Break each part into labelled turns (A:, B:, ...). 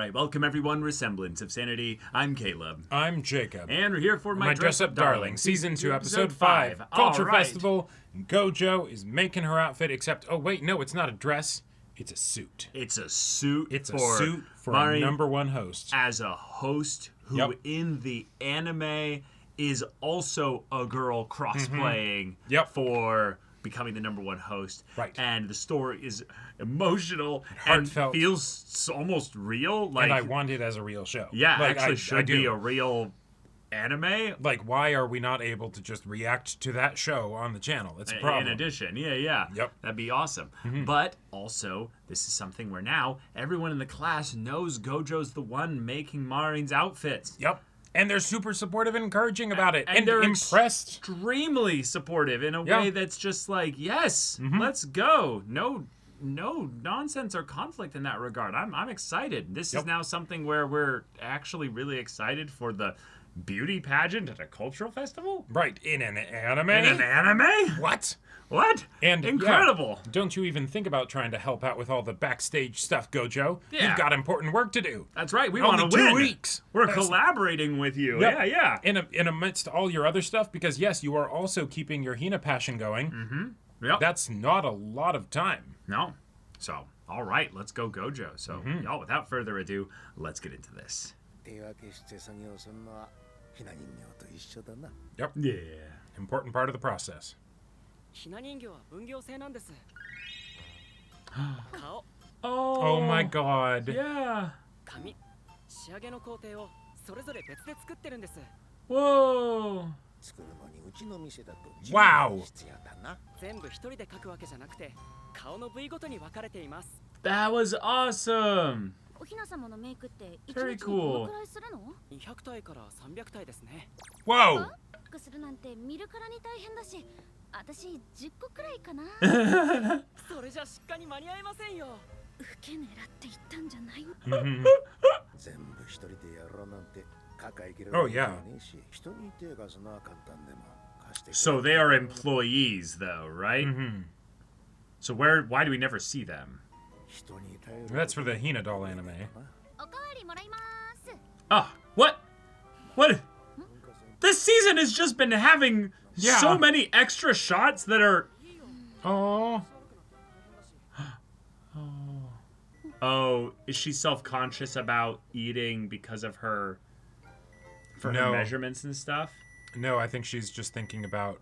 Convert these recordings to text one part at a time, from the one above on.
A: right, welcome everyone. We're Semblance of Sanity. I'm Caleb.
B: I'm Jacob.
A: And we're here for My
B: Dress Up Darling, Season 2, Episode 5. Culture Festival. Gojo is making her outfit, except, oh wait, no, it's not a dress. It's a suit.
A: It's a suit.
B: It's a suit for a number one host.
A: As a host who in the anime is also a girl cosplaying for becoming the number one host.
B: Right.
A: And the story is emotional
B: Heartfelt.
A: and feels almost real.
B: And I want it as a real show.
A: Yeah,
B: like,
A: actually should be a real anime.
B: Like, why are we not able to just react to that show on the channel? It's a problem.
A: In addition, yeah.
B: Yep.
A: That'd be awesome. But also, this is something where now everyone in the class knows Gojo's the one making Marin's outfits.
B: Yep. And they're super supportive and encouraging about it. And
A: they're
B: impressed.
A: Extremely supportive in a way that's just like, yes, let's go. No nonsense or conflict in that regard. I'm excited. This is now something where we're actually really excited for the beauty pageant at a cultural festival?
B: Right, in an anime?
A: In an anime?
B: What?
A: And incredible.
B: Yeah, don't you even think about trying to help out with all the backstage stuff, Gojo.
A: Yeah.
B: You've got important work to do.
A: That's right. We want to win.
B: 2 weeks.
A: We're collaborating with you.
B: Yep.
A: Yeah.
B: In amidst all your other stuff, because yes, you are also keeping your Hina passion going.
A: Yep.
B: That's not a lot of time.
A: No. So, all right, let's go Gojo. So, y'all, without further ado, let's get into this.
B: Yep.
A: Yeah.
B: Important part of the process. Oh my god.
A: Yeah. Whoa.
B: Wow.
A: That was awesome. Very cool.
B: Whoa. Oh yeah.
A: So they are employees, though, right? So why do we never see them?
B: That's for the Hina doll anime.
A: Ah, what? This season has just been having so many extra shots that are... Oh, is she self-conscious about eating because of her... her measurements and stuff?
B: No, I think she's just thinking about...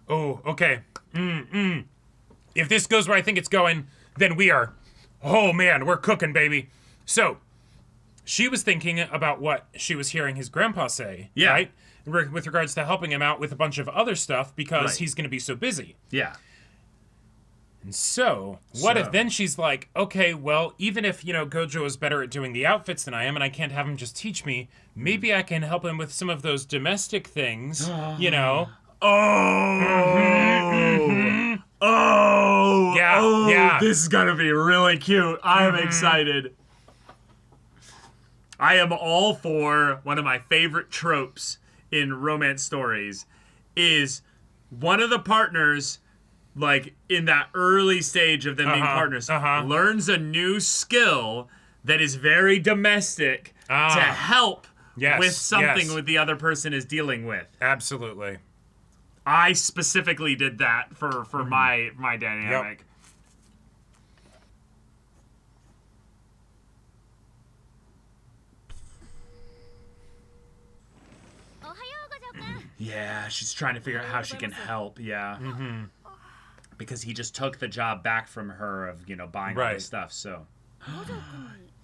B: Oh, okay. If this goes where I think it's going, then we are... Oh, man, we're cooking, baby. So, she was thinking about what she was hearing his grandpa say, right? With regards to helping him out with a bunch of other stuff because he's going to be so busy.
A: Yeah.
B: And so, what if then she's like, okay, well, even if, Gojo is better at doing the outfits than I am and I can't have him just teach me, maybe I can help him with some of those domestic things, Oh, yeah.
A: This is gonna be really cute. I'm excited. I am all for one of my favorite tropes in romance stories is one of the partners, like in that early stage of them being partners, learns a new skill that is very domestic to help with something with the other person is dealing with.
B: Absolutely.
A: I specifically did that for my dynamic. Yeah, she's trying to figure out how she can help, because he just took the job back from her of, buying all this stuff, so.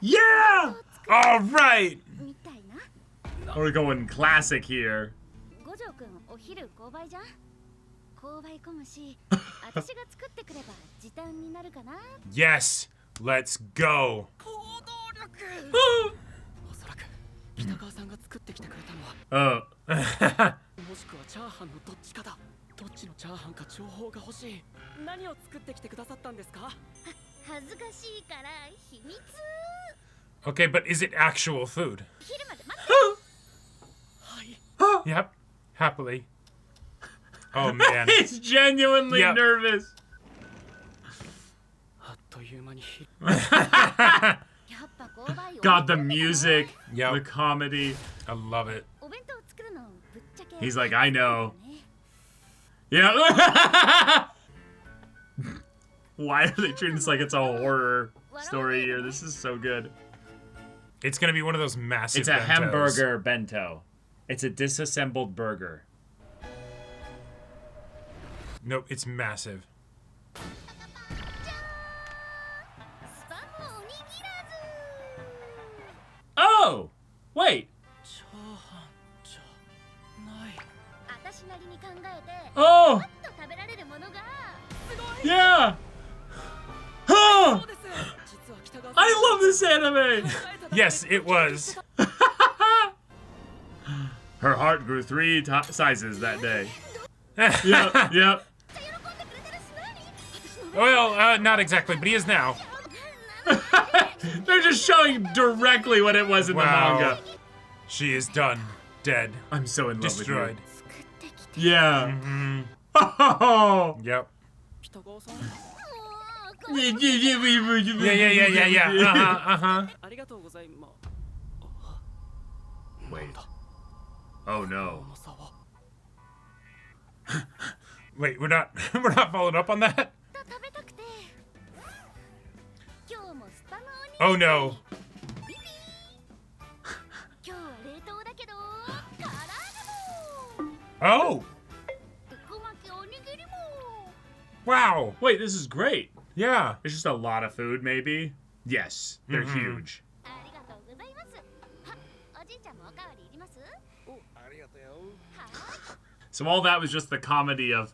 A: Yeah! All right! We're going classic here.
B: Yes, let's go. Okay, but is it actual food? Yep, happily. Oh man.
A: He's genuinely nervous. God, the music,
B: Yep.
A: the comedy.
B: I love it.
A: He's like, I know. Yeah. Why are they treating this like it's a horror story here? This is so good.
B: It's gonna be one of those massive.
A: It's a
B: bentos.
A: hamburger bento. It's a disassembled burger.
B: Nope, it's massive.
A: Oh! Wait. Oh! Yeah! Oh! I love this anime!
B: Yes, it was.
A: Her heart grew 3 sizes that day. Yep.
B: Well, not exactly, but he is now.
A: They're just showing directly what it was in the manga.
B: She is done. Dead.
A: I'm so in love
B: Destroyed.
A: with you. Yeah. Oh.
B: Yep.
A: Yeah.
B: Yeah.
A: Wait. Oh no.
B: Wait, we're not following up on that? Oh no. Oh! Wow.
A: Wait, this is great.
B: Yeah.
A: It's just a lot of food, maybe? Yes, they're huge. So all that was just the comedy of,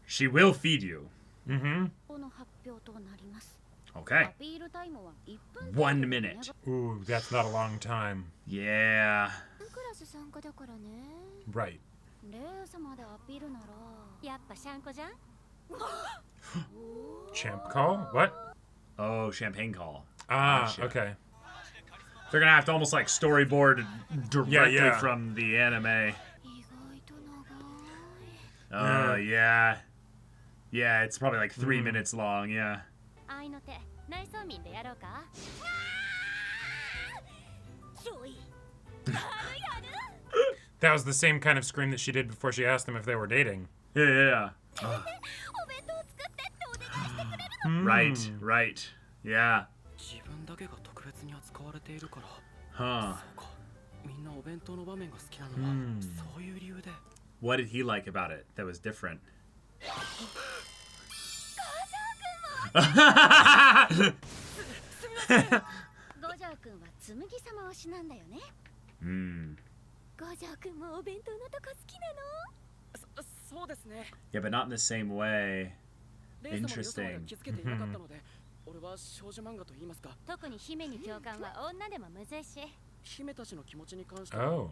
A: she will feed you. Okay. 1 minute.
B: Ooh, that's not a long time.
A: Yeah.
B: Right. Champ call? What?
A: Oh, champagne call.
B: Ah,
A: Gotcha.
B: okay.
A: They're gonna have to almost like storyboard directly
B: Yeah.
A: from the anime. Oh, yeah. Yeah, it's probably like 3 minutes long, yeah.
B: That was the same kind of scream that she did before she asked them if they were dating.
A: Yeah. Right. Yeah. Huh. What did he like about it that was different? Yeah, but not in the same way. Interesting.
B: Oh.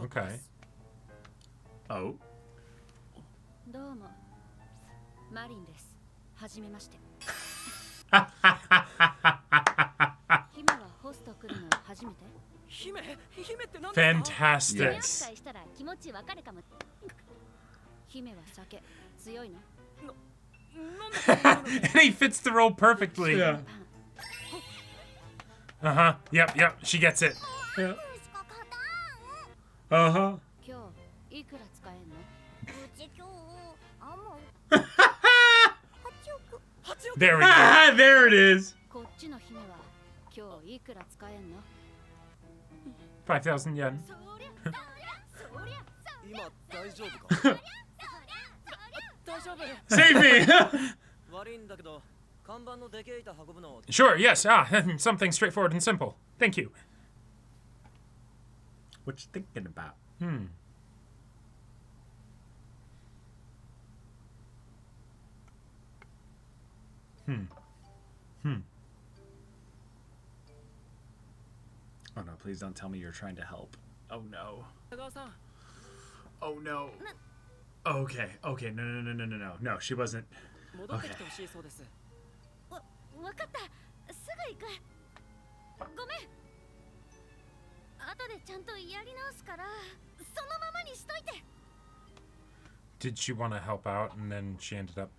B: Okay.
A: Oh.
C: どうもマリンです。はじめまして。姫はホスト来るの初めて？姫って何ですか？
B: Fantastic.
C: したら気持ちわかるかも。姫は酒強いの？
B: And he fits the role perfectly.
A: Yeah.
B: Uh-huh. Yep. She gets it.
A: Yeah. Uh-huh.
C: 今日いくら使えんの？
B: There we go.
A: There it is.
C: こっちの姫は今日いくら使えんの？
B: 5,000 yen.
D: 今大丈夫か？大丈夫。
A: Save me.
D: 悪いんだけど、看板のでけえ板運ぶの。
B: Sure, yes. Something straightforward and simple. Thank you.
A: What you thinking about? Oh no, please don't tell me you're trying to help. Oh no. Oh no. Okay. No. No, she wasn't.
D: 戻ってきてほしいそうです。
C: わかった。すぐ行く。ごめん。後でちゃんとやり直すから、そのままにしといて。
B: Did she want to help out and then she ended up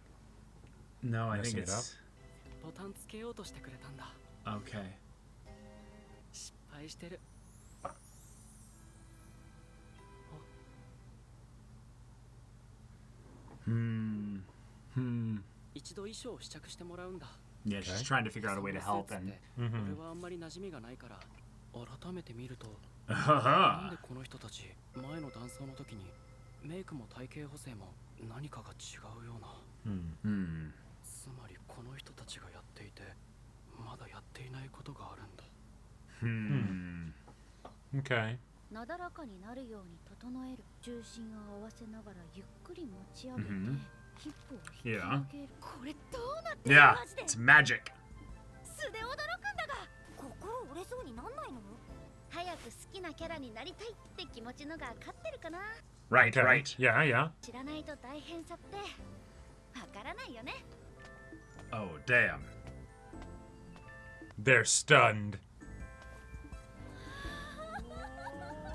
A: No, I think
B: messing it up?
A: it's
D: ボタンつけようとしてくれたんだ。
A: okay.
D: 待してる。 一度衣装を試着してもらうんだ。
A: Yeah, she's trying to figure out a way to help and
D: 俺はあんまり馴染みがないから改めて見るとなん
A: haha.
D: でこの人たち前の断層の時にメイクも体型補正も何かが違うような。
A: Hmm.
D: つまりこの人たちがやっていてまだやっていないことがあるんだ。
B: Okay.
C: なだらかになるように整える。重心を合わせながらゆっくり持ち上げて、ヒップを引き上げる。これどうなってる？
A: Yeah,
C: マジで
A: it's magic.
C: 素で驚くんだが。心折れそうになんないの？早く好きなキャラになりたいって気持ちのが勝ってるかな。
A: Right,
B: Okay.
A: right.
B: Yeah, yeah.
C: 知らないと大変さってわからないよね。
A: Oh, damn.
B: They're stunned.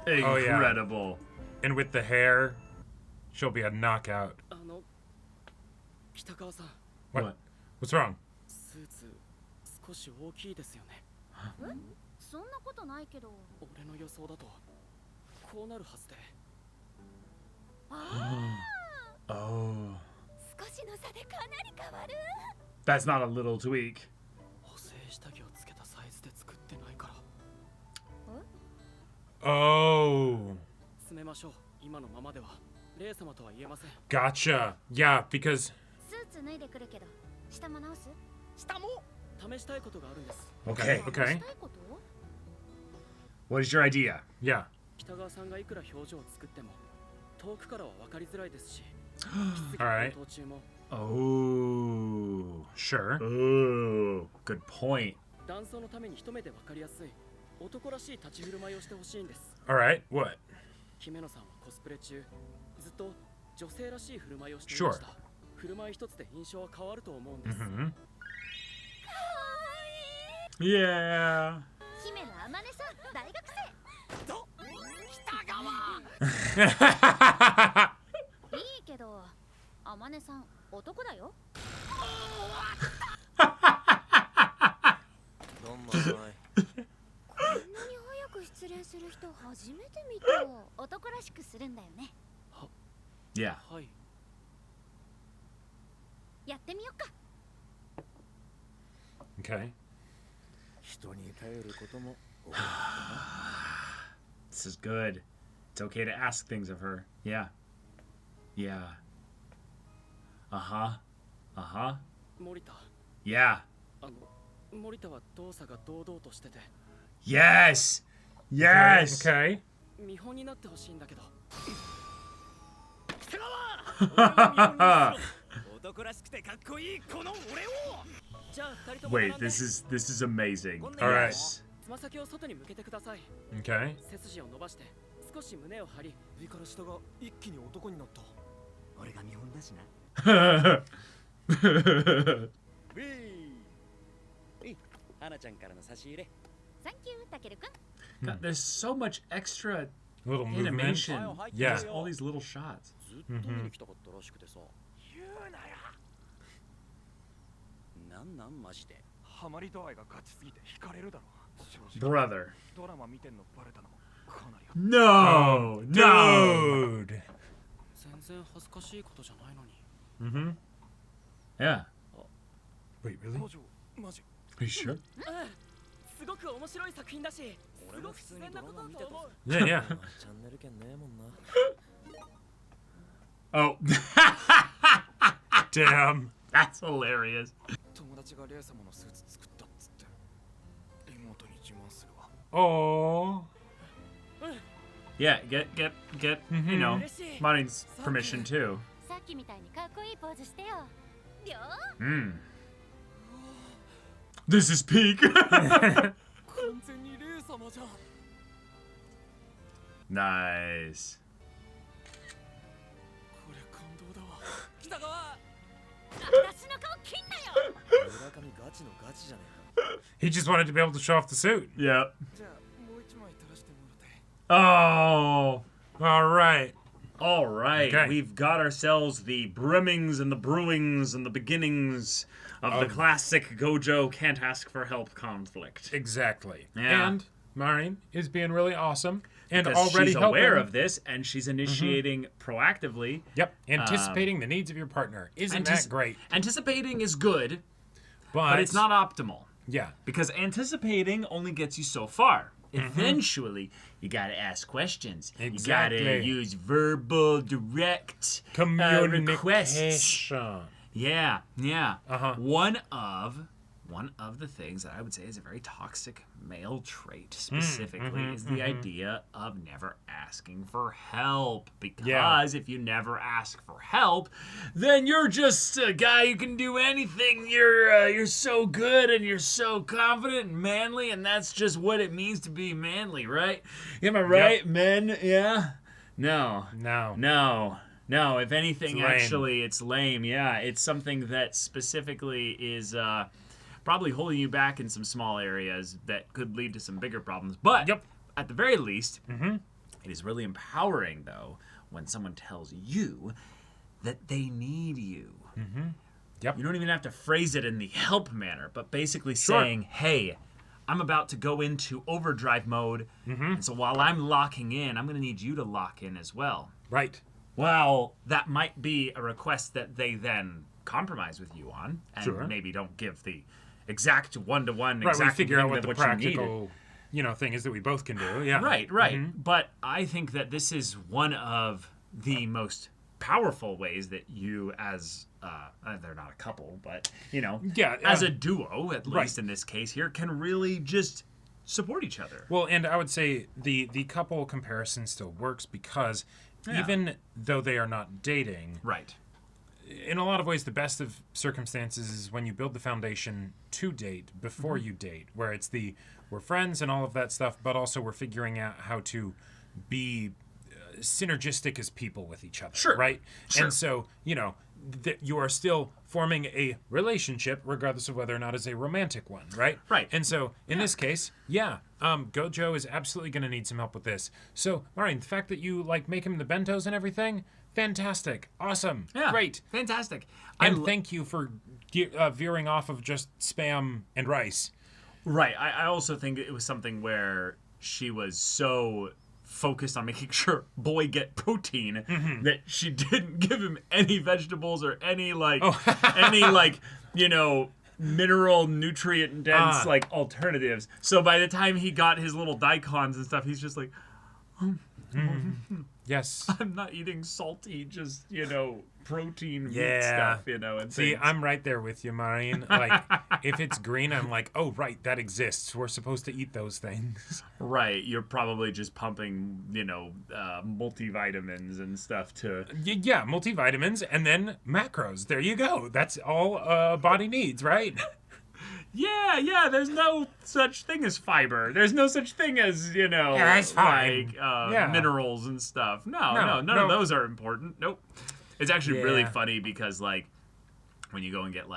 B: Oh, yeah.
A: Incredible.
B: And with the hair, she'll be a knockout.
D: 北川さん、
B: What? What's wrong?
D: スーツ少し大きいですよね。
C: そんなことないけど。
D: 俺の予想だとこうなるはずで。
A: Oh.
C: 少しの差でかなり変わる。
A: That's not a little tweak.
D: 補正下着をつけたサイズで作ってないから。
B: Oh.
D: 詰めましょう。今のままではレイ様とは言えません。
B: Gotcha. Yeah, because
C: スーツ脱いでくるけど、下も直す？
D: 下も試したいことがあるんです。
A: Okay.
B: okay.
C: したいこと？
A: What is your idea?
B: Yeah.
D: 北川さんがいくら表情を作っても遠くからは分かりづらいですし、
B: Alright.
D: 途中も
A: Oh.
B: Sure.
A: Oh. Good point.
D: 断層のために一目で分かりやすい男らしい立ち振る舞いをしてほしいんです。
B: Alright. What?
D: 姫野さんはコスプレ中ずっと女性らしい振る舞いをしていました。
B: Sure.
D: 振る舞い一つで印象は変わると思うんです
B: Hmm.
A: Yeah.
C: 姫のあまねさん、大学生。いいけど、あまねさん男だよ。
E: どんまい。
C: こんなに早く失礼する人初めて見た。男らしくするんだよね。
A: Yeah.
D: はい。
C: やってみよっか。
B: Okay.
E: 人に頼ることも多い。
A: This is good. It's okay to ask things of her. Yeah. Yeah. Uh-huh. Uh-huh.
D: 森田、
A: Yeah.
D: 森田は動作が堂々としてて
A: Yes. Yes.
B: Okay.
D: 見本になってほしいんだけど。
E: 男らしくてかっこいいこの俺を。
D: じゃあ二人とも
A: Wait,
D: 並んで
A: this is amazing.
B: Alright.
A: Yes.
D: つま先を外に向けてください。
B: Okay.
D: 背筋を伸ばして少し胸を張り、
E: 上から下が一気に男になった。俺が見本だしな。ウィー。花ちゃんからの差し入れ。
C: サンキュー、たけるくん。
A: God, there's so much extra
B: Little movement.
A: animation.
B: Yeah.
A: All these little shots.
D: ずっと見に来たかったらしくてさ。
E: 言うなや。
D: なんマジで。
E: ハマり度合いがガチすぎて惹かれるだろう。正直
A: Brother.
E: ドラマ見てんのバレたのもかなり。
A: No. No.
B: Dude.
D: 全然恥ずかしいことじゃないのに。
B: Mm-hmm.
A: Yeah.
B: Wait, really?
E: 工場マジ。
A: Are you sure?
D: すごく面白い作品だし、
E: 俺
D: すごく
E: も普通に
D: 自然なことだと思う。
B: Yeah, yeah.
E: チャンネル権ねえもんな。
A: Oh.
B: Damn.
A: That's hilarious.
E: 友達がレイ様のスーツ作ったっつって妹に自慢するわ。
B: Oh.
A: Yeah, get you know,
D: 嬉しい。
A: Marin's permission too.
C: さっきみたいにかっこいいポーズしてよ。りょう？
A: Mm. This is peak.
E: 完全にレイ様じゃん。
A: Nice.
E: これ感動だわ。
D: 北川、
C: 私の顔切んなよ。
E: 村上ガチのガチじゃね
B: He just wanted to be able to show off the suit.
A: Yep.
E: えか。じゃあもう一枚垂らしてもらって。
A: Oh.
B: All right.
A: All right.
B: Okay.
A: We've got ourselves the brimmings and the brewings and the beginnings of the classic Gojo can't ask for help conflict.
B: Exactly.
A: Yeah.
B: And Marin is being really awesome and
A: Because
B: already
A: she's
B: helping.
A: aware of this, and she's initiating proactively.
B: Yep, anticipating the needs of your partner. Isn't that great?
A: Anticipating is good,
B: But,
A: but it's not optimal.
B: Yeah.
A: Because anticipating only gets you so far. Eventually, you gotta ask questions.
B: Exactly.
A: You gotta use verbal, direct requests.
B: Communication.
A: Yeah, yeah.
B: Uh-huh.
A: One of the things that I would say is a very toxic male trait specifically is the idea of never asking for help. Because if you never ask for help, then you're just a guy who can do anything. You're so good and you're so confident and manly, and that's just what it means to be manly, right? Am I right, men? Yeah? No. No, if anything,
B: It's lame.
A: actually, it's lame. Yeah, it's something that specifically is probably holding you back in some small areas that could lead to some bigger problems. But at the very least, it is really empowering, though, when someone tells you that they need you.
B: Yep.
A: You don't even have to phrase it in the help manner, but basically saying, hey, I'm about to go into overdrive mode, and so while I'm locking in, I'm going to need you to lock in as well.
B: Right.
A: Well, that might be a request that they then compromise with you on, and maybe don't give the exact one-to-one
B: Right, we
A: exact
B: figure
A: thing
B: out what
A: that
B: the
A: what you needed.
B: practical, thing is that we both can do. Yeah.
A: Right. But I think that this is one of the most powerful ways that you as they're not a couple, but as a duo, at least in this case here, can really just support each other.
B: Well, and I would say the couple comparison still works because even though they are not dating,
A: Right.
B: in a lot of ways, the best of circumstances is when you build the foundation to date before you date, where it's we're friends and all of that stuff, but also we're figuring out how to be synergistic as people with each other.
A: Sure.
B: Right?
A: Sure.
B: And so, that you are still forming a relationship regardless of whether or not it's a romantic one, right?
A: Right.
B: And so in this case, Gojo is absolutely going to need some help with this. So, Marin, the fact that you make him the bentos and everything, fantastic, awesome, great,
A: Fantastic.
B: and thank you for veering off of just spam and rice.
A: Right. I also think it was something where she was so focused on making sure boy get protein that she didn't give him any vegetables or any mineral nutrient dense alternatives. So by the time he got his little daikons and stuff, he's just like,
B: Yes.
A: I'm not eating salty, just protein meat stuff, and
B: See,
A: things.
B: I'm right there with you, Marin. If it's green, I'm like, oh, right, that exists. We're supposed to eat those things.
A: Right, you're probably just pumping, multivitamins and stuff to...
B: Yeah, multivitamins and then macros. There you go. That's all a body needs, right?
A: Yeah, there's no such thing as fiber. There's no such thing as,
B: that's fine.
A: minerals and stuff. No, none of those are important. Nope. It's actually really funny because, when you go and get,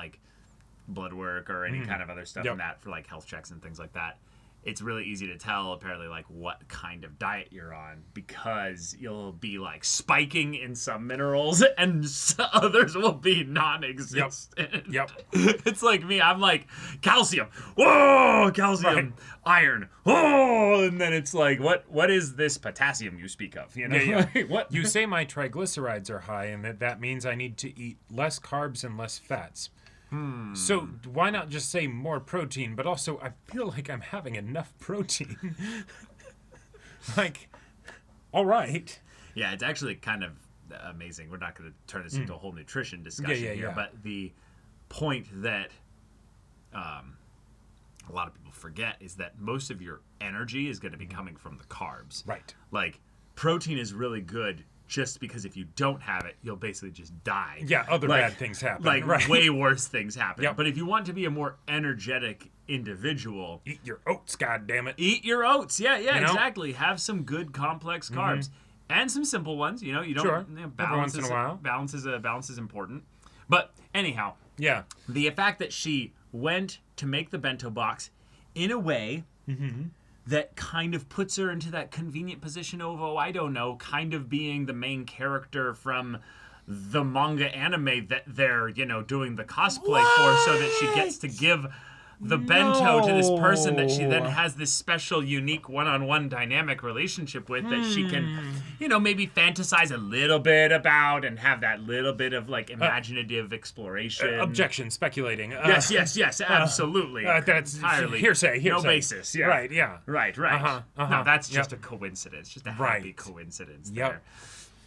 A: blood work or any kind of other stuff in that for, health checks and things like that, it's really easy to tell, apparently, what kind of diet you're on because you'll be, spiking in some minerals and others will be non-existent.
B: Yep.
A: It's like me. I'm like, calcium. Whoa, calcium.
B: Right.
A: Iron. Oh, and then it's like, what is this potassium you speak of?
B: Yeah.
A: What?
B: You say my triglycerides are high and that means I need to eat less carbs and less fats. So why not just say more protein? But also, I feel like I'm having enough protein. All right.
A: Yeah, it's actually kind of amazing. We're not going to turn this into a whole nutrition discussion here, but the point that a lot of people forget is that most of your energy is going to be coming from the carbs.
B: Right.
A: Protein is really good just because if you don't have it, you'll basically just die.
B: Yeah, other bad things happen. Right.
A: Way worse things happen.
B: Yep.
A: But if you want to be a more energetic individual...
B: Eat your oats, goddammit.
A: Eat your oats. Yeah, exactly. Have some good complex carbs. And some simple ones. You don't...
B: Sure.
A: Balance
B: Every once in a while.
A: Balance is important. But anyhow...
B: Yeah.
A: The fact that she went to make the bento box in a way... that kind of puts her into that convenient position of, kind of being the main character from the manga anime that they're, doing the cosplay for so that she gets to give the bento to this person that she then has this special, unique one-on-one dynamic relationship with that she can, maybe fantasize a little bit about and have that little bit of like imaginative exploration.
B: Objection, speculating.
A: Yes, absolutely.
B: That's
A: entirely
B: hearsay.
A: No basis. Yeah.
B: Right, yeah.
A: Right. No, that's just a coincidence. Just a happy
B: Right.
A: coincidence.
B: Yep.
A: There.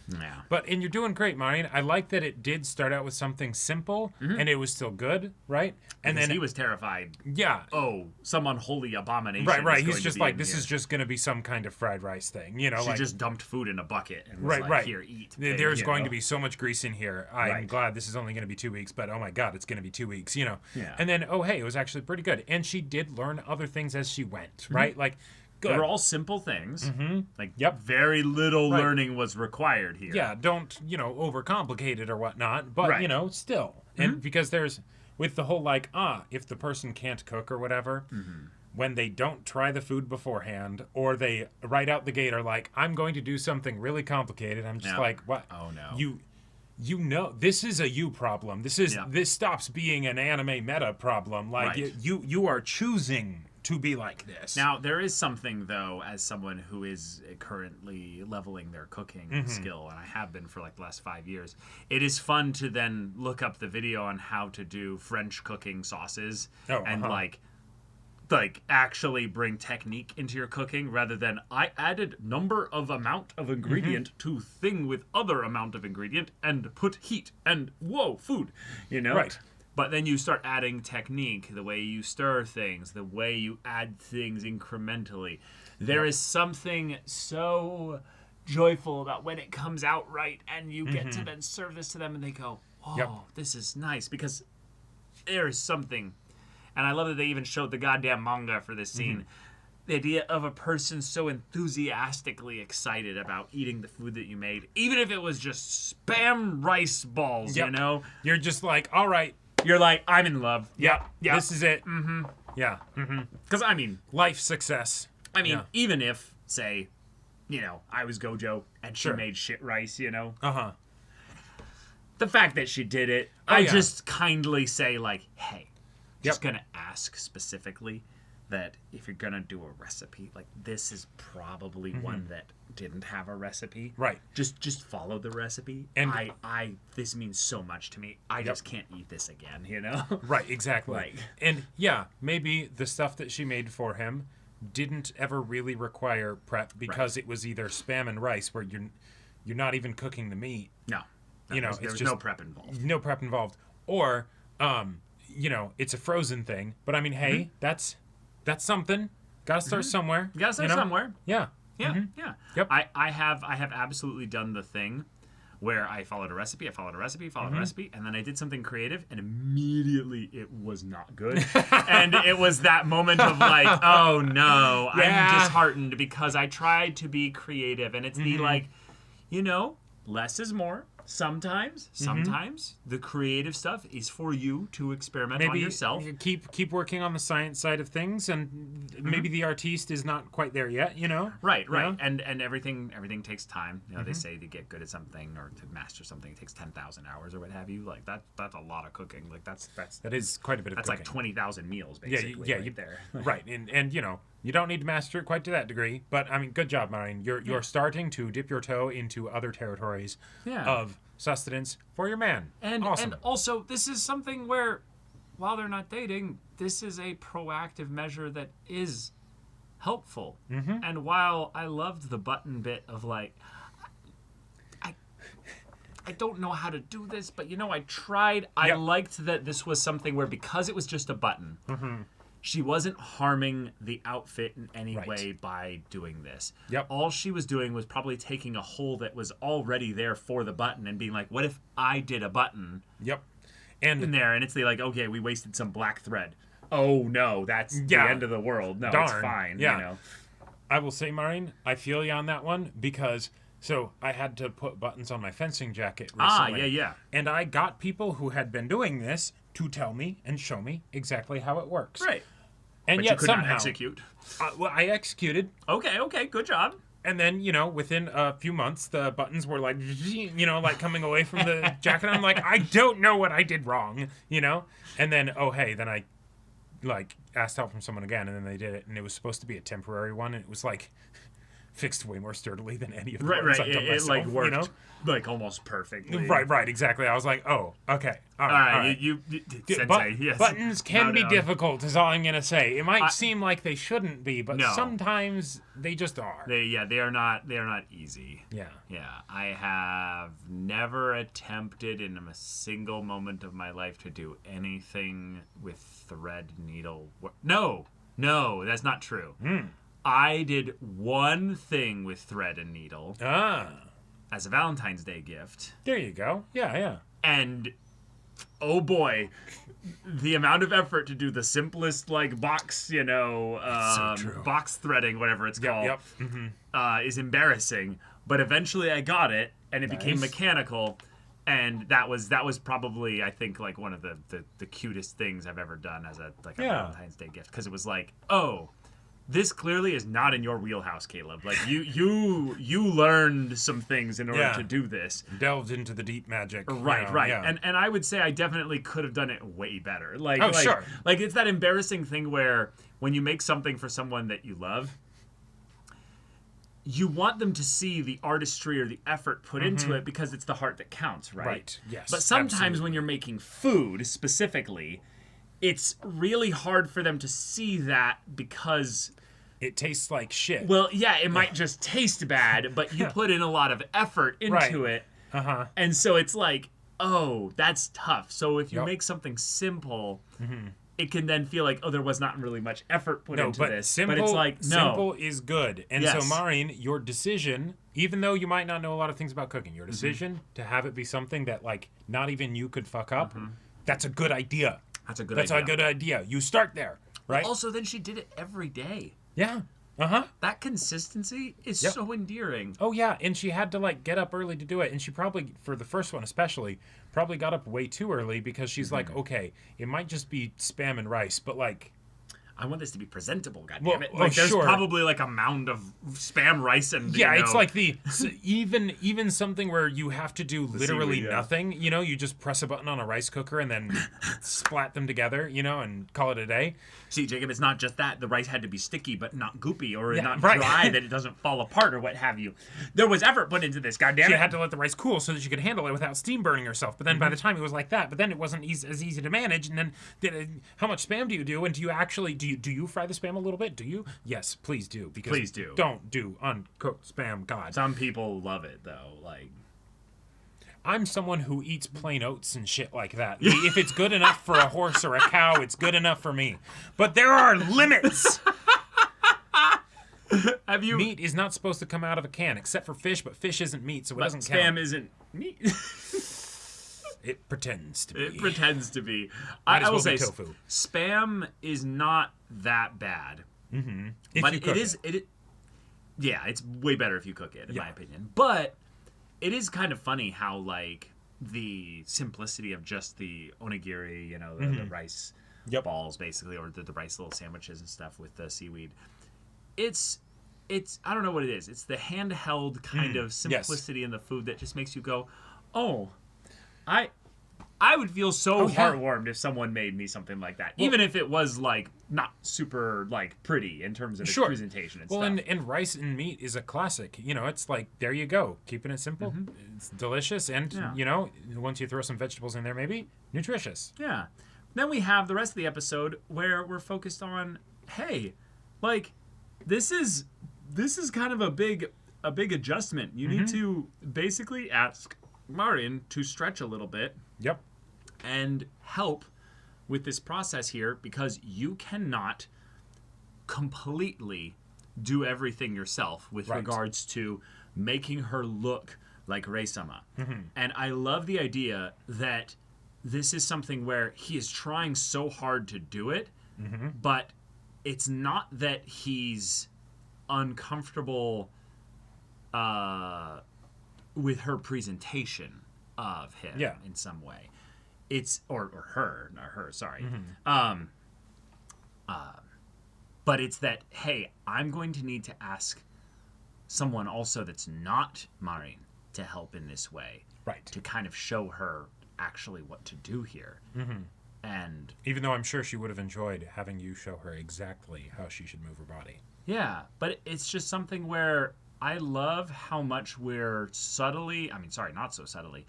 A: Yeah.
B: And you're doing great, Marin. I like that it did start out with something simple, and it was still good, right? And
A: Because
B: then
A: he was terrified.
B: yeah.
A: Oh, some unholy abomination.
B: Right.
A: is
B: He's
A: going
B: just
A: to be
B: like,
A: in
B: this
A: here.
B: is just going to be some kind of fried rice thing,
A: She
B: like
A: just dumped food in a bucket and was
B: right.
A: like, here, eat. pig,"
B: There's
A: you
B: going
A: know?
B: to be so much grease in here. I'm
A: Right.
B: glad this is only going to be 2 weeks, but oh my god, it's going to be 2 weeks,
A: Yeah.
B: And then it was actually pretty good, and she did learn other things as she went, right? Like, good.
A: They were all simple things. Like,
B: Yep.
A: very little
B: Right.
A: learning was required here.
B: Yeah, don't overcomplicate it or whatnot, but
A: Right.
B: still, and because there's with the whole like if the person can't cook or whatever, when they don't try the food beforehand or they right out the gate are like, I'm going to do something really complicated. I'm just
A: Yeah.
B: like, what?
A: Oh, no.
B: This is a you problem.
A: Yeah.
B: This stops being an anime meta problem. Like
A: Right.
B: you are choosing to be like this.
A: Now, there is something, though, as someone who is currently leveling their cooking skill, and I have been for like the last 5 years, it is fun to then look up the video on how to do French cooking sauces and like actually bring technique into your cooking rather than I added amount of ingredient to thing with other amount of ingredient and put heat and food,
B: Right.
A: But then you start adding technique, the way you stir things, the way you add things incrementally. There is something so joyful about when it comes out right and you get to then serve this to them and they go, this is nice, because there is something. And I love that they even showed the goddamn manga for this scene. The idea of a person so enthusiastically excited about eating the food that you made, even if it was just Spam rice balls,
B: You're just like, all right.
A: You're like, I'm in love.
B: Yep. This is it. Mm-hmm. Yeah. Mm-hmm.
A: Because,
B: Life success.
A: Even if, say, I was Gojo and she
B: Sure.
A: made shit rice,
B: Uh-huh.
A: the fact that she did it,
B: Oh,
A: I
B: yeah.
A: just kindly say, like, hey, just
B: Yep.
A: gonna ask specifically that if you're gonna do a recipe, like, this is probably one that didn't have a recipe.
B: Right.
A: Just follow the recipe.
B: And-
A: I this means so much to me. I just can't eat this again,
B: Right, exactly.
A: Like-
B: And yeah, maybe the stuff that she made for him didn't ever really require prep because it was either Spam and rice where you're not even cooking the meat.
A: No.
B: It's
A: there's
B: just
A: no prep involved.
B: No prep involved. Or it's a frozen thing. But hey, that's something. Gotta start somewhere.
A: You gotta start somewhere.
B: Yeah.
A: Yeah, yeah.
B: Yep.
A: I have absolutely done the thing where I followed a recipe, followed a recipe, and then I did something creative, and immediately it was not good. And it was that moment of like, oh no,
B: Yeah.
A: I'm disheartened because I tried to be creative, and it's the like, less is more. Sometimes the creative stuff is for you to experiment on yourself.
B: Keep working on the science side of things, and maybe the artiste is not quite there yet.
A: Right.
B: Yeah.
A: And everything takes time. They say to get good at something or to master something, it takes 10,000 hours or what have you. Like that's a lot of cooking. Like that
B: is quite a bit of
A: that's
B: cooking.
A: like 20,000 meals basically.
B: you
A: there.
B: Right, and you don't need to master it quite to that degree, but good job, Marin. You're starting to dip your toe into other territories of sustenance for your man.
A: And
B: awesome.
A: and also this is something where while they're not dating, this is a proactive measure that is helpful. And while I loved the button bit of like I don't know how to do this, but I tried. I liked that this was something where because it was just a button, she wasn't harming the outfit in any way by doing this.
B: Yep.
A: All she was doing was probably taking a hole that was already there for the button and being like, what if I did a button
B: And
A: in there? And it's like, okay, we wasted some black thread. Oh, no, that's the end of the world. No, it's
B: Darn.
A: fine.
B: Yeah. I will say, Marin, I feel you on that one because... So I had to put buttons on my fencing jacket recently.
A: yeah.
B: And I got people who had been doing this to tell me and show me exactly how it works.
A: Right.
B: And
A: But
B: yet
A: you could
B: somehow...
A: not execute.
B: I executed.
A: Okay, good job.
B: And then, within a few months, the buttons were like, like coming away from the jacket. I'm like, I don't know what I did wrong, And then, then I like asked help from someone again, and then they did it, and it was supposed to be a temporary one, and it was like fixed way more sturdily than any of the ones I've done
A: It
B: myself,
A: like worked
B: you know?
A: like almost perfectly.
B: Right, exactly. I was like, oh, okay, all
A: All
B: right.
A: right, you Sensei, yes.
B: Buttons can
A: Bow
B: be
A: down.
B: difficult, is all I'm gonna say. It might seem like they shouldn't be, but
A: No.
B: sometimes they just are.
A: They are not easy.
B: Yeah.
A: Yeah, I have never attempted in a single moment of my life to do anything with thread needle. No, that's not true. I did one thing with thread and needle as a Valentine's Day gift,
B: There you go. Yeah.
A: and oh boy, the amount of effort to do the simplest like box,
B: so true.
A: box threading, whatever it's called,
B: Yep.
A: is embarrassing. But eventually I got it, and it became
B: Nice.
A: mechanical, and that was probably, I think, like one of the cutest things I've ever done as a Valentine's Day gift, because it was like, oh, this clearly is not in your wheelhouse, Caleb. Like you learned some things in order
B: Yeah.
A: to do this.
B: Delved into the deep magic.
A: Right.
B: Yeah.
A: And I would say I definitely could have done it way better. Like,
B: Oh, sure.
A: Like it's that embarrassing thing where when you make something for someone that you love, you want them to see the artistry or the effort put into it because it's the heart that counts, right?
B: Right, yes,
A: But sometimes
B: absolutely.
A: when you're making food specifically, it's really hard for them to see that because,
B: It tastes like shit.
A: well, yeah, it might just taste bad, but you put in a lot of effort into
B: Right.
A: it. And so it's like, oh, that's tough. So if you
B: Yep.
A: make something simple, it can then feel like, oh, there was not really much effort put
B: No,
A: into
B: but
A: this.
B: simple,
A: but it's like, no.
B: simple is good. And
A: Yes.
B: so, Marin, your decision, even though you might not know a lot of things about cooking,
A: Mm-hmm.
B: your decision to have it be something that, like, not even you could fuck up, that's a good idea.
A: That's a good
B: That's
A: idea.
B: a good idea. You start there, right?
A: Also, then she did it every day.
B: Yeah.
A: That consistency is
B: Yep.
A: so endearing.
B: Oh, yeah. And she had to, like, get up early to do it. And she probably, for the first one especially, probably got up way too early because she's like, okay, it might just be Spam and rice, but, like,
A: I want this to be presentable, goddammit.
B: Well,
A: Like, there's
B: sure.
A: probably like a mound of Spam rice and
B: yeah,
A: you
B: it's
A: know,
B: like even something where you have to do literally
A: seaweed, yeah.
B: nothing. You know, you just press a button on a rice cooker and then splat them together. You know, and call it a day.
A: See, Jacob, it's not just that. The rice had to be sticky but not goopy or not
B: right.
A: dry that it doesn't fall apart or what have you. There was effort put into this, goddammit.
B: She had to let the rice cool so that she could handle it without steam burning herself. But then
A: Mm-hmm.
B: by the time it was like that, but then it wasn't as easy to manage. And then how much Spam do you do? And do you actually do you fry the Spam a little bit? Do you? Yes, please do. Because
A: Please do.
B: Don't do uncooked Spam. God.
A: Some people love it though. Like,
B: I'm someone who eats plain oats and shit like that. If it's good enough for a horse or a cow, it's good enough for me. But there are limits.
A: have you?
B: Meat is not supposed to come out of a can, except for fish, but fish isn't meat, so it
A: But
B: doesn't
A: Spam
B: count.
A: isn't meat.
B: It pretends to be.
A: It pretends to be.
B: Might as
A: I will
B: well
A: say,
B: be tofu.
A: Spam is not that bad.
B: If
A: But
B: you cook
A: yeah, it's way better if you cook it, in my
B: Yeah.
A: opinion. But it is kind of funny how, like, the simplicity of just the onigiri, you know, the rice
B: Yep.
A: balls, basically, or the rice little sandwiches and stuff with the seaweed. It's I don't know what it is. It's the handheld kind of simplicity in the food that just makes you go, oh, I would feel so
B: Oh, yeah.
A: heartwarmed if someone made me something like that, even if it was like not super like pretty in terms of its
B: Sure.
A: presentation and
B: Well,
A: stuff.
B: and rice and meat is a classic. You know, it's like, there you go. Keeping it simple. It's delicious. And,
A: Yeah.
B: you know, once you throw some vegetables in there, maybe, nutritious.
A: Yeah. Then we have the rest of the episode where we're focused on, hey, like this is kind of a big adjustment. You need to basically ask Marin to stretch a little bit
B: Yep.
A: and help with this process here because you cannot completely do everything yourself with
B: Right.
A: regards to making her look like Reisama. And I love the idea that this is something where he is trying so hard to do it, but it's not that he's uncomfortable with her presentation of him
B: Yeah.
A: in some way. It's or her, not her, sorry. But it's that, hey, I'm going to need to ask someone also that's not Marin to help in this way.
B: Right.
A: To kind of show her actually what to do here. And
B: even though I'm sure she would have enjoyed having you show her exactly how she should move her body.
A: yeah, but it's just something where I love how much we're subtly, I mean, sorry, not so subtly,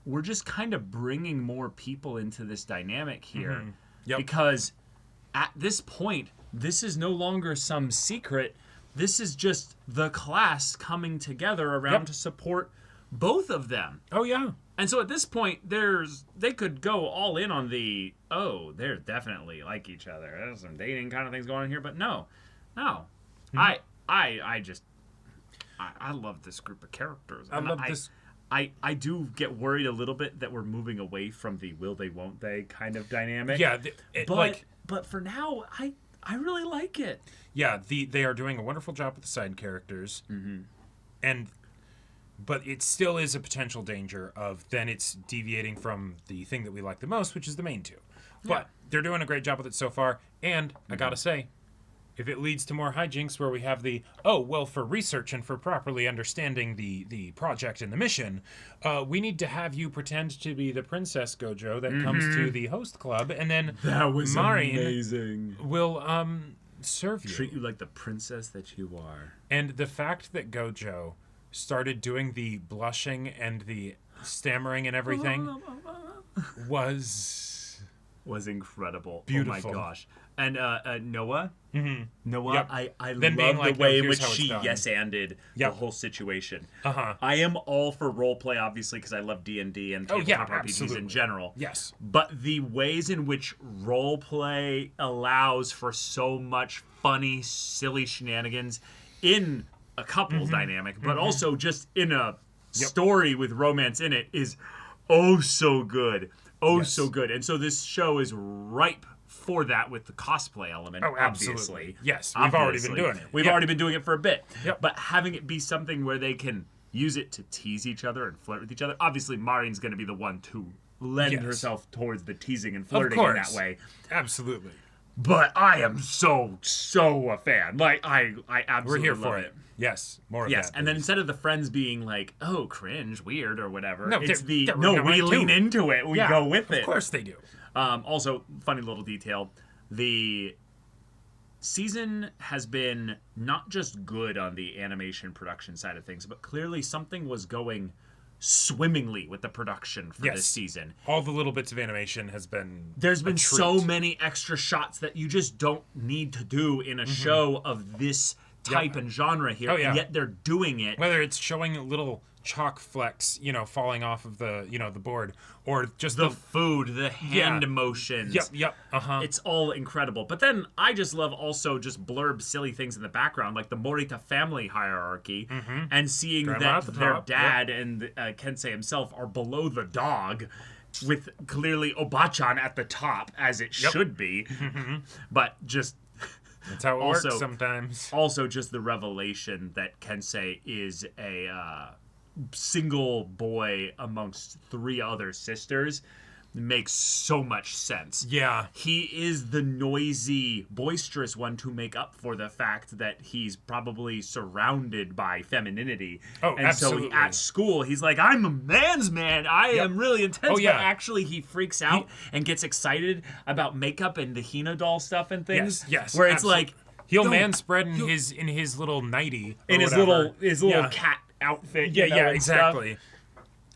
A: we're just kind of bringing more people into this dynamic here.
B: Yep.
A: Because at this point, this is no longer some secret. This is just the class coming together around to support both of them.
B: Oh, yeah.
A: And so at this point, they could go all in on the, oh, they're definitely like each other. There's some dating kind of things going on here, but no. I love this group of characters.
B: I love this.
A: I do get worried a little bit that we're moving away from the will they, won't they kind of dynamic.
B: Yeah,
A: but for now, I really like it.
B: Yeah, they are doing a wonderful job with the side characters. But it still is a potential danger of then it's deviating from the thing that we like the most, which is the main two. But they're doing a great job with it so far. And I gotta say, if it leads to more hijinks where we have for research and for properly understanding the project and the mission, we need to have you pretend to be the Princess Gojo that comes to the host club, and then
A: That was
B: Marin
A: amazing.
B: will serve you.
A: Treat you like the princess that you are.
B: And the fact that Gojo started doing the blushing and the stammering and everything was
A: incredible.
B: Beautiful.
A: Oh my gosh. And Noah, Noah,
B: Yep.
A: I
B: Then
A: love
B: being
A: the
B: like,
A: way
B: no,
A: in
B: here's
A: which
B: how it's
A: she
B: done.
A: yes-anded the
B: Yep.
A: whole situation.
B: Uh-huh.
A: I am all for role play, obviously, because I love D&D and tabletop RPGs
B: absolutely.
A: in general.
B: Yes.
A: But the ways in which role play allows for so much funny, silly shenanigans in a couple's dynamic, but also just in a story with romance in it is oh so good. So good. And so this show is ripe for that with the cosplay element,
B: Oh, absolutely.
A: obviously.
B: Yes, we've already been doing it.
A: We've
B: Yeah.
A: already been doing it for a bit.
B: Yep.
A: But having it be something where they can use it to tease each other and flirt with each other. Obviously, Marin's going to be the one to lend
B: Yes.
A: herself towards the teasing and
B: Of
A: flirting in
B: course.
A: that way.
B: Absolutely.
A: But I am so a fan. Like, I
B: We're
A: absolutely
B: here
A: love
B: for it. Yes. More of
A: Yes,
B: that.
A: and then
B: please.
A: instead of the friends being like, "Oh, cringe, weird," or whatever,
B: No,
A: it's
B: they're
A: no,
B: leaning on
A: we
B: it
A: lean
B: too.
A: into it. We go with it.
B: Of course they do.
A: Also, funny little detail: the season has been not just good on the animation production side of things, but clearly something was going swimmingly with the production for
B: Yes.
A: this season.
B: All the little bits of animation has been
A: There's
B: a
A: been
B: treat.
A: so many extra shots that you just don't need to do in a show of this type and genre here,
B: Oh, yeah.
A: and yet they're doing it.
B: Whether it's showing little chalk flecks, falling off of the, the board, or just
A: The food, the hand motions.
B: Yep. Uh-huh.
A: It's all incredible. But then I just love also just blurb silly things in the background, like the Morita family hierarchy, and seeing
B: Grandma
A: that
B: at the
A: their
B: top,
A: dad and Kensei himself are below the dog, with clearly Obachan at the top, as it should be. But just
B: That's how it
A: also-
B: works sometimes.
A: also just the revelation that Kensei is a single boy amongst three other sisters makes so much sense.
B: Yeah.
A: He is the noisy, boisterous one to make up for the fact that he's probably surrounded by femininity.
B: Oh,
A: and
B: absolutely.
A: so at school, he's like, I'm a man's man. I am really intense.
B: Oh, yeah.
A: But actually, he freaks out and gets excited about makeup and the Hina doll stuff and things.
B: Yes.
A: Where it's
B: absolutely.
A: like,
B: He'll
A: no,
B: man spread in his little nightie.
A: in
B: or
A: his
B: whatever.
A: little
B: Yeah.
A: cat outfit.
B: Yeah,
A: you know,
B: yeah,
A: and stuff.
B: exactly.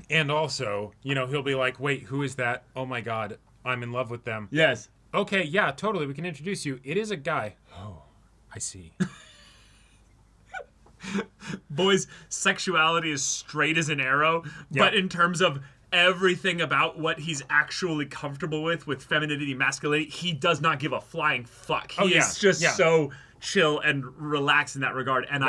B: And also, he'll be like, wait, who is that? Oh my god, I'm in love with them.
A: Yes.
B: Okay, yeah, totally, we can introduce you. It is a guy. Oh, I see.
A: Boy's sexuality is straight as an arrow, but in terms of everything about what he's actually comfortable with femininity, masculinity, he does not give a flying fuck. He is just so chill and relaxed in that regard. And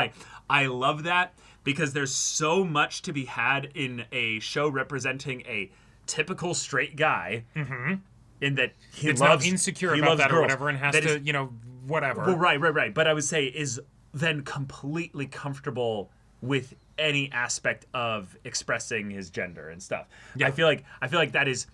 A: I love that because there's so much to be had in a show representing a typical straight guy in that he
B: It's
A: loves
B: not insecure
A: he
B: about
A: loves
B: that or
A: girls.
B: whatever and has
A: That
B: to,
A: is-
B: whatever.
A: Well, right. But I would say is then completely comfortable with any aspect of expressing his gender and stuff.
B: Yeah.
A: I feel like that is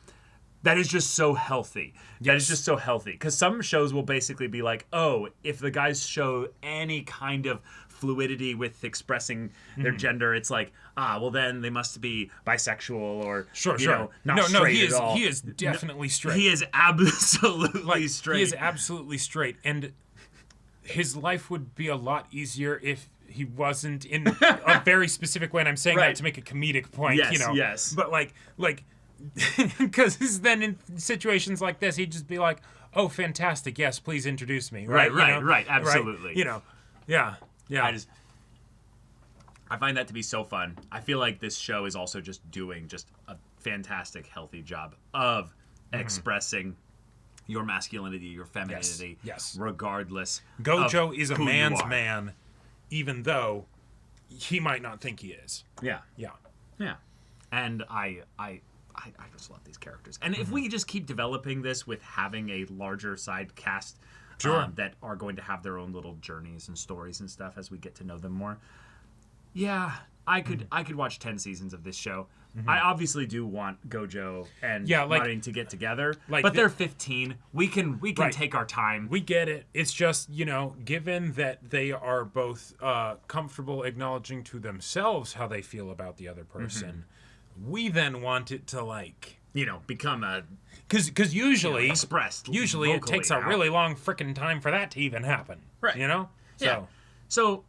A: That is just so healthy. That is just so healthy. Because some shows will basically be like, oh, if the guys show any kind of fluidity with expressing their gender, it's like, well, then they must be bisexual or you know, not straight at all.
B: He is definitely straight.
A: He is absolutely straight.
B: He is absolutely straight, and his life would be a lot easier if he wasn't in a very specific way. And I'm saying that to make a comedic point.
A: Yes,
B: you know.
A: yes.
B: But like. Because then in situations like this, he'd just be like, "Oh, fantastic! Yes, please introduce me." Right,
A: absolutely.
B: Right? You know, yeah.
A: I find that to be so fun. I feel like this show is also just doing just a fantastic, healthy job of expressing your masculinity, your femininity,
B: yes.
A: regardless.
B: Gojo
A: of
B: is a
A: who you
B: man's
A: are.
B: man, even though he might not think he is.
A: Yeah.
B: Yeah.
A: And I just love these characters. And if we just keep developing this with having a larger side cast that are going to have their own little journeys and stories and stuff as we get to know them more, I could watch 10 seasons of this show. I obviously do want Gojo and Marin to get together, but they're 15. We can take our time.
B: We get it. It's just, you know, given that they are both comfortable acknowledging to themselves how they feel about the other person, we then want it to, like,
A: you know, become a
B: because usually
A: expressed.
B: Usually it takes a really long frickin' time for that to even happen.
A: Right.
B: You know.
A: So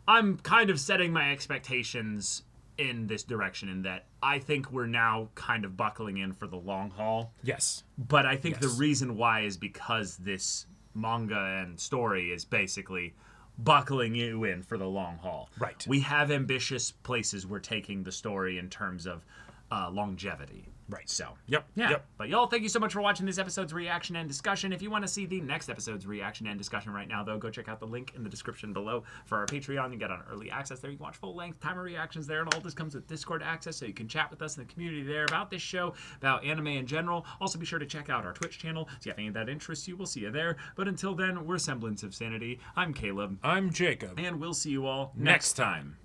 A: I'm kind of setting my expectations in this direction in that I think we're now kind of buckling in for the long haul.
B: Yes.
A: But I think the reason why is because this manga and story is basically buckling you in for the long haul.
B: Right.
A: We have ambitious places we're taking the story in terms of longevity.
B: Right.
A: So,
B: Yep.
A: But y'all, thank you so much for watching this episode's reaction and discussion. If you want to see the next episode's reaction and discussion right now, though, go check out the link in the description below for our Patreon. You get on early access there. You can watch full-length timer reactions there, and all this comes with Discord access, so you can chat with us in the community there about this show, about anime in general. Also, be sure to check out our Twitch channel. So if any of that interests you, we'll see you there. But until then, we're Semblance of Sanity. I'm Caleb.
B: I'm Jacob.
A: And we'll see you all next time.